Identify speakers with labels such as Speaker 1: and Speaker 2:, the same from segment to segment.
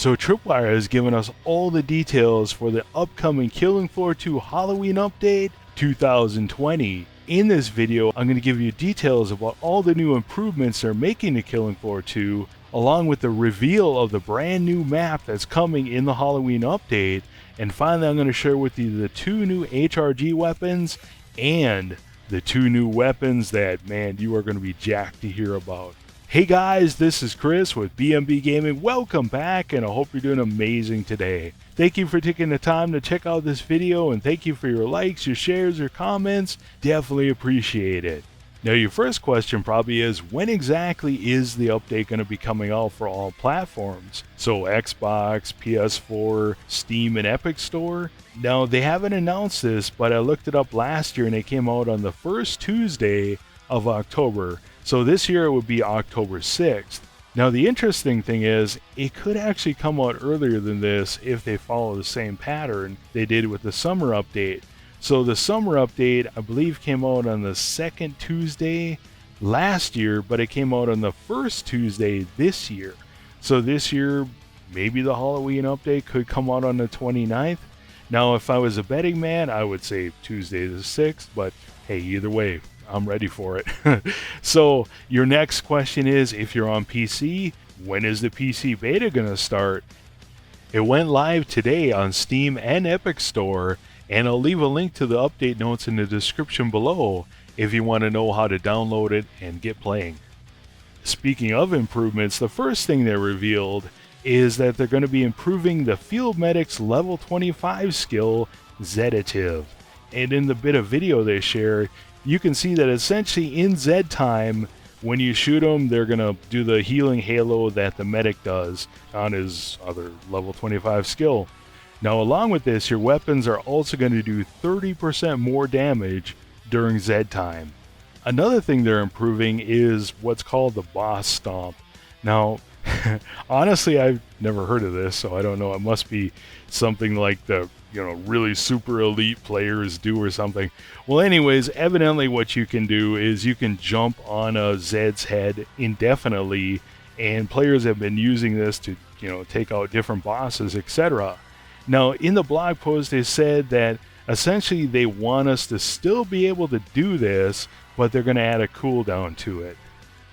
Speaker 1: So Tripwire has given us all the details for the upcoming Killing Floor 2 Halloween update 2020. In this video, I'm going to give you details about all the new improvements they're making to Killing Floor 2, along with the reveal of the brand new map that's coming in the Halloween update, and finally I'm going to share with you the 2 new HRG weapons and the 2 new weapons that, man, you are going to be jacked to hear about. Hey guys, this is Chris with BMB Gaming. Welcome back, and I hope you're doing amazing today. Thank you for taking the time to check out this video, and thank you for your likes, your shares, your comments. Definitely appreciate it. Now your first question probably is, when exactly is the update going to be coming out for all platforms? So Xbox, PS4, Steam, and Epic Store? Now they haven't announced this, but I looked it up last year and it came out on the first Tuesday of October. So this year it would be October 6th. Now the interesting thing is, it could actually come out earlier than this if they follow the same pattern they did with the summer update. So the summer update, I believe, came out on the second Tuesday last year, but it came out on the first Tuesday this year. So this year, maybe the Halloween update could come out on the 29th. Now if I was a betting man, I would say Tuesday the 6th, but hey, either way, I'm ready for it. So your next question is, if you're on PC, when is the PC beta gonna start? It went live today on Steam and Epic Store, and I'll leave a link to the update notes in the description below if you want to know how to download it and get playing. Speaking of improvements, the first thing they revealed is that they're going to be improving the Field Medic's level 25 skill, Zedative. And in the bit of video they shared, you can see that essentially in Zed time, when you shoot them, they're going to do the healing halo that the medic does on his other level 25 skill. Now along with this, your weapons are also going to do 30% more damage during Zed time. Another thing they're improving is what's called the boss stomp. Now, honestly, I've never heard of this, so I don't know. It must be something like the really super elite players do or something. Well, anyways, evidently what you can do is you can jump on a Zed's head indefinitely, and players have been using this to, take out different bosses, etc. Now, in the blog post, they said that essentially they want us to still be able to do this, but they're going to add a cooldown to it.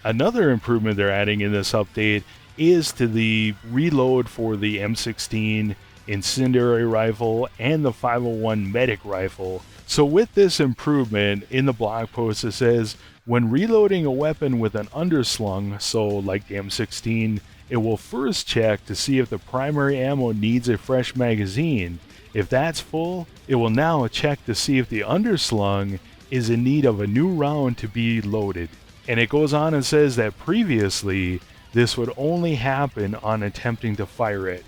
Speaker 1: Another improvement they're adding in this update is to the reload for the M16 incendiary rifle and the 501 medic rifle. So with this improvement, in the blog post it says, when reloading a weapon with an underslung, so like the M16, it will first check to see if the primary ammo needs a fresh magazine. If that's full, it will now check to see if the underslung is in need of a new round to be loaded. And it goes on and says that previously, this would only happen on attempting to fire it.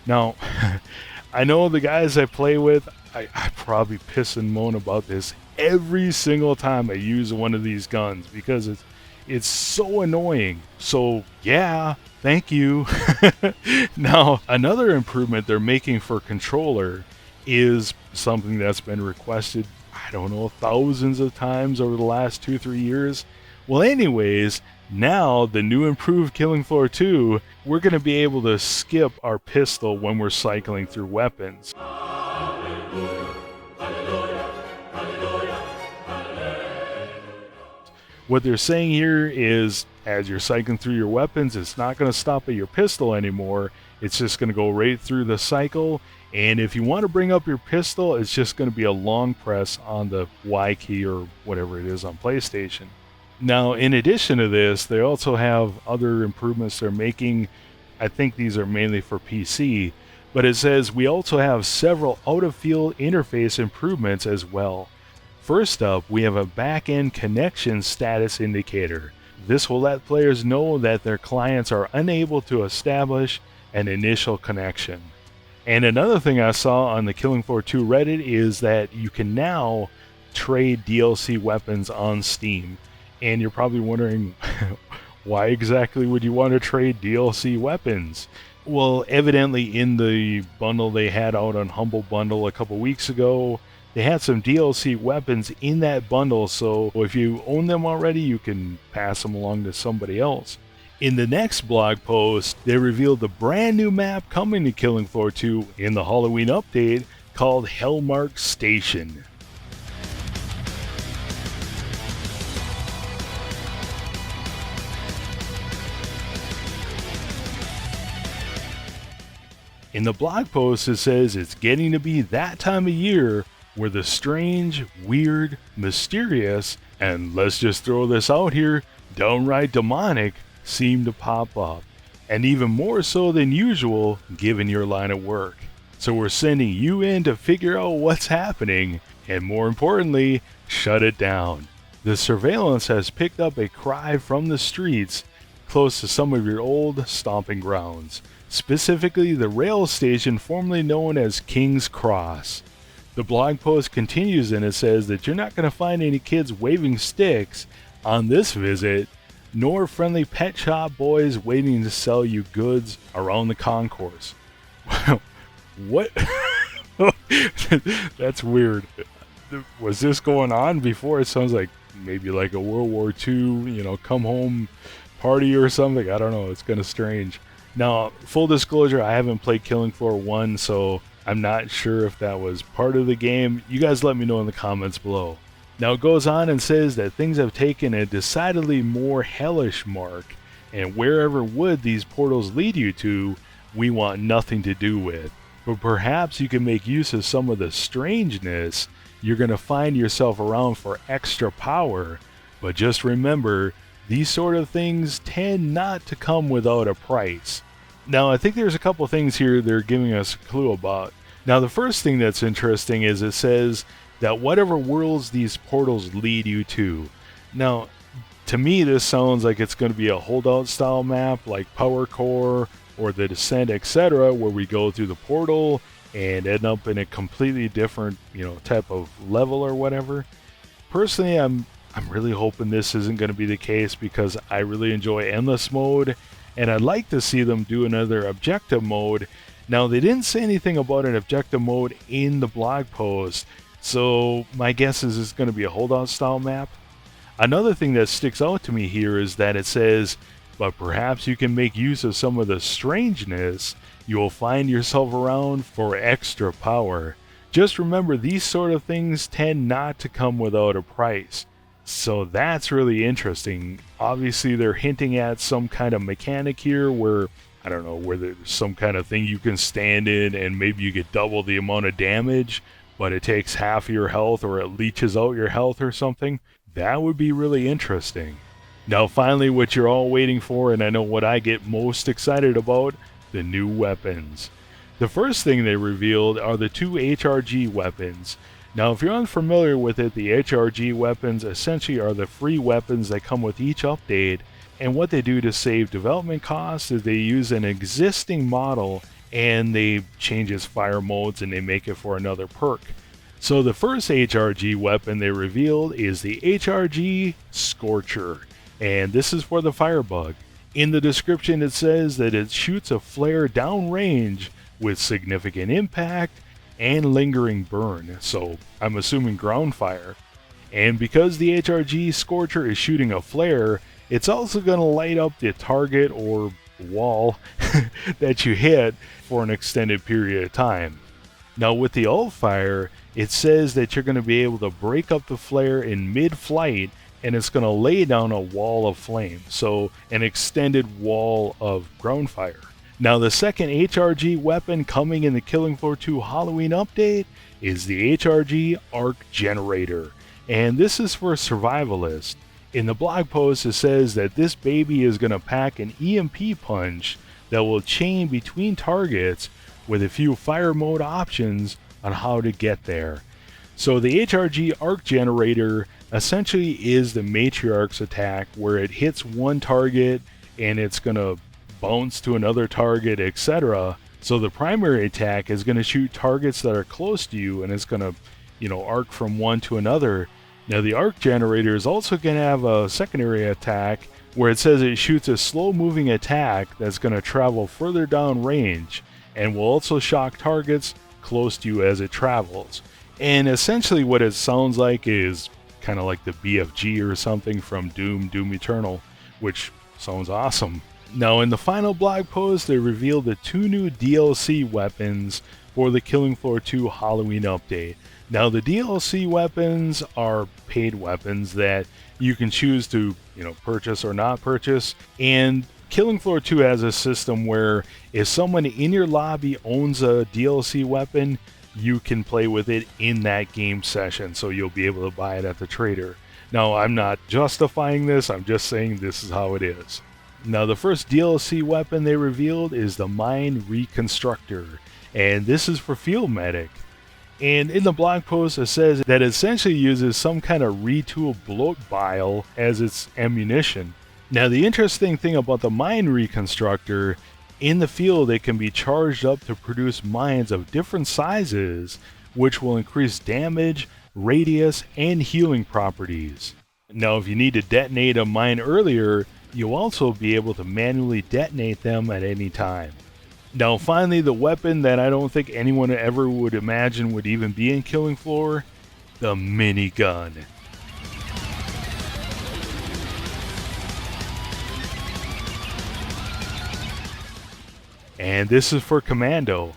Speaker 1: Now, I know the guys I play with, I probably piss and moan about this every single time I use one of these guns because it's so annoying. So yeah, thank you. Now, another improvement they're making for controller is something that's been requested, I don't know, thousands of times over the last 2-3 years. Well, anyways, now the new improved Killing Floor 2, we're going to be able to skip our pistol when we're cycling through weapons. What they're saying here is, as you're cycling through your weapons, it's not going to stop at your pistol anymore. It's just going to go right through the cycle. And if you want to bring up your pistol, it's just going to be a long press on the Y key or whatever it is on PlayStation. Now, in addition to this, they also have other improvements they're making. I think these are mainly for PC. But it says we also have several out-of-field interface improvements as well. First up, we have a back-end connection status indicator. This will let players know that their clients are unable to establish an initial connection. And another thing I saw on the Killing Floor 2 Reddit is that you can now trade DLC weapons on Steam. And you're probably wondering, why exactly would you want to trade DLC weapons? Well, evidently in the bundle they had out on Humble Bundle a couple weeks ago, They had some DLC weapons in that bundle, so if you own them already, you can pass them along to somebody else. In the next blog post, they revealed the brand new map coming to Killing Floor 2 in the Halloween update called Hellmark Station. In the blog post, it says it's getting to be that time of year where the strange, weird, mysterious, and let's just throw this out here, downright demonic seem to pop up. And even more so than usual given your line of work. So we're sending you in to figure out what's happening, and more importantly, shut it down. The surveillance has picked up a cry from the streets close to some of your old stomping grounds. Specifically the rail station formerly known as King's Cross. The blog post continues and it says that you're not going to find any kids waving sticks on this visit, nor friendly pet shop boys waiting to sell you goods around the concourse. What? That's weird. Was this going on before? It sounds like maybe like a World War II, come home party or something. I don't know. It's kind of strange. Now, full disclosure, I haven't played Killing Floor 1, so I'm not sure if that was part of the game. You guys let me know in the comments below. Now, it goes on and says that things have taken a decidedly more hellish mark, and wherever would these portals lead you to, we want nothing to do with. But perhaps you can make use of some of the strangeness. You're going to find yourself around for extra power, but just remember, these sort of things tend not to come without a price. Now, I think there's a couple things here they're giving us a clue about. Now, the first thing that's interesting is it says that whatever worlds these portals lead you to. Now, to me, this sounds like it's going to be a holdout style map like Power Core or The Descent, etc., where we go through the portal and end up in a completely different, type of level or whatever. Personally, I'm really hoping this isn't going to be the case because I really enjoy Endless Mode, and I'd like to see them do another Objective Mode. Now, they didn't say anything about an Objective Mode in the blog post, so my guess is it's going to be a holdout style map. Another thing that sticks out to me here is that it says, but perhaps you can make use of some of the strangeness. You will find yourself around for extra power. Just remember, these sort of things tend not to come without a price. So that's really interesting. Obviously, they're hinting at some kind of mechanic here where, I don't know, where there's some kind of thing you can stand in and maybe you get double the amount of damage, but it takes half of your health or it leeches out your health or something. That would be really interesting. Now, finally, what you're all waiting for, and I know what I get most excited about, the new weapons. The first thing they revealed are the two HRG weapons. Now, if you're unfamiliar with it, the HRG weapons essentially are the free weapons that come with each update, and what they do to save development costs is they use an existing model and they change its fire modes and they make it for another perk. So the first HRG weapon they revealed is the HRG Scorcher, and this is for the Firebug. In the description it says that it shoots a flare downrange with significant impact and lingering burn, so I'm assuming ground fire. And because the HRG Scorcher is shooting a flare, it's also going to light up the target or wall that you hit for an extended period of time. Now with the alt fire, it says that you're going to be able to break up the flare in mid-flight and it's going to lay down a wall of flame, so an extended wall of ground fire. Now the second HRG weapon coming in the Killing Floor 2 Halloween update is the HRG Arc Generator, and this is for survivalists. In the blog post it says that this baby is going to pack an EMP punch that will chain between targets with a few fire mode options on how to get there. So the HRG Arc Generator essentially is the Matriarch's attack where it hits one target and it's going to bounce to another target, etc. So the primary attack is going to shoot targets that are close to you and it's going to, arc from one to another. Now the Arc Generator is also going to have a secondary attack where it says it shoots a slow moving attack that's going to travel further down range and will also shock targets close to you as it travels. And essentially what it sounds like is kind of like the BFG or something from Doom Eternal, which sounds awesome. Now in the final blog post, they revealed the 2 new DLC weapons for the Killing Floor 2 Halloween update. Now the DLC weapons are paid weapons that you can choose to, purchase or not purchase. And Killing Floor 2 has a system where if someone in your lobby owns a DLC weapon, you can play with it in that game session, so you'll be able to buy it at the trader. Now, I'm not justifying this, I'm just saying this is how it is. Now, the first DLC weapon they revealed is the Mine Reconstructor, and this is for Field Medic. And in the blog post, it says that it essentially uses some kind of retooled bloat bile as its ammunition. Now, the interesting thing about the Mine Reconstructor, in the field it can be charged up to produce mines of different sizes, which will increase damage, radius, and healing properties. Now, if you need to detonate a mine earlier, you'll also be able to manually detonate them at any time. Now finally, the weapon that I don't think anyone ever would imagine would even be in Killing Floor, the minigun. And this is for Commando.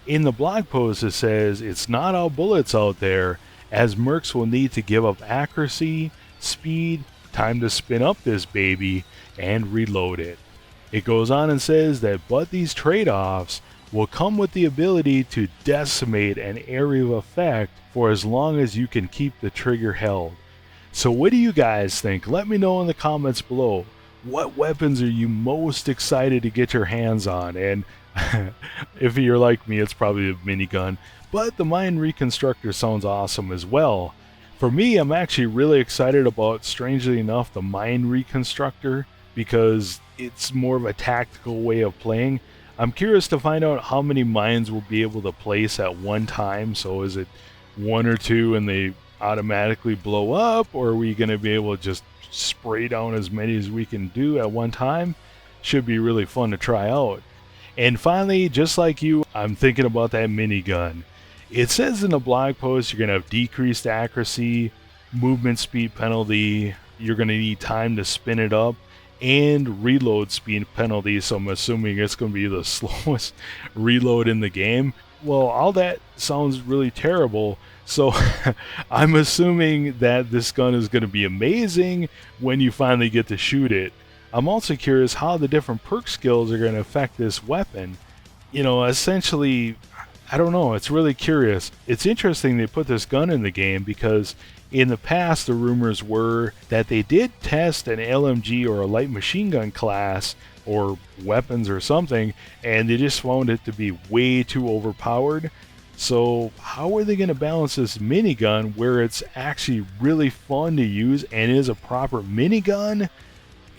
Speaker 1: In the blog post it says it's not all bullets out there, as mercs will need to give up accuracy, speed, time to spin up this baby, and reload it. It goes on and says that but these trade-offs will come with the ability to decimate an area of effect for as long as you can keep the trigger held. So what do you guys think? Let me know in the comments below. What weapons are you most excited to get your hands on? And if you're like me, it's probably a minigun, but the Mine Reconstructor sounds awesome as well. For me, I'm actually really excited about, strangely enough, the Mine Reconstructor, because it's more of a tactical way of playing. I'm curious to find out how many mines we'll be able to place at one time. So is it 1 or 2 and they automatically blow up, or are we going to be able to just spray down as many as we can do at one time? Should be really fun to try out. And finally, just like you, I'm thinking about that minigun. It says in the blog post you're going to have decreased accuracy, movement speed penalty, you're going to need time to spin it up, and reload speed penalty, so I'm assuming it's going to be the slowest reload in the game. Well, all that sounds really terrible, so I'm assuming that this gun is going to be amazing when you finally get to shoot it. I'm also curious how the different perk skills are going to affect this weapon. Essentially, I don't know, it's really curious. It's interesting they put this gun in the game because in the past the rumors were that they did test an LMG or a light machine gun class or weapons or something, and they just found it to be way too overpowered. So how are they going to balance this minigun where it's actually really fun to use and is a proper minigun,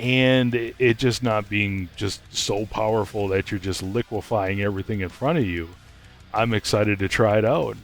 Speaker 1: and it just not being just so powerful that you're just liquefying everything in front of you? I'm excited to try it out.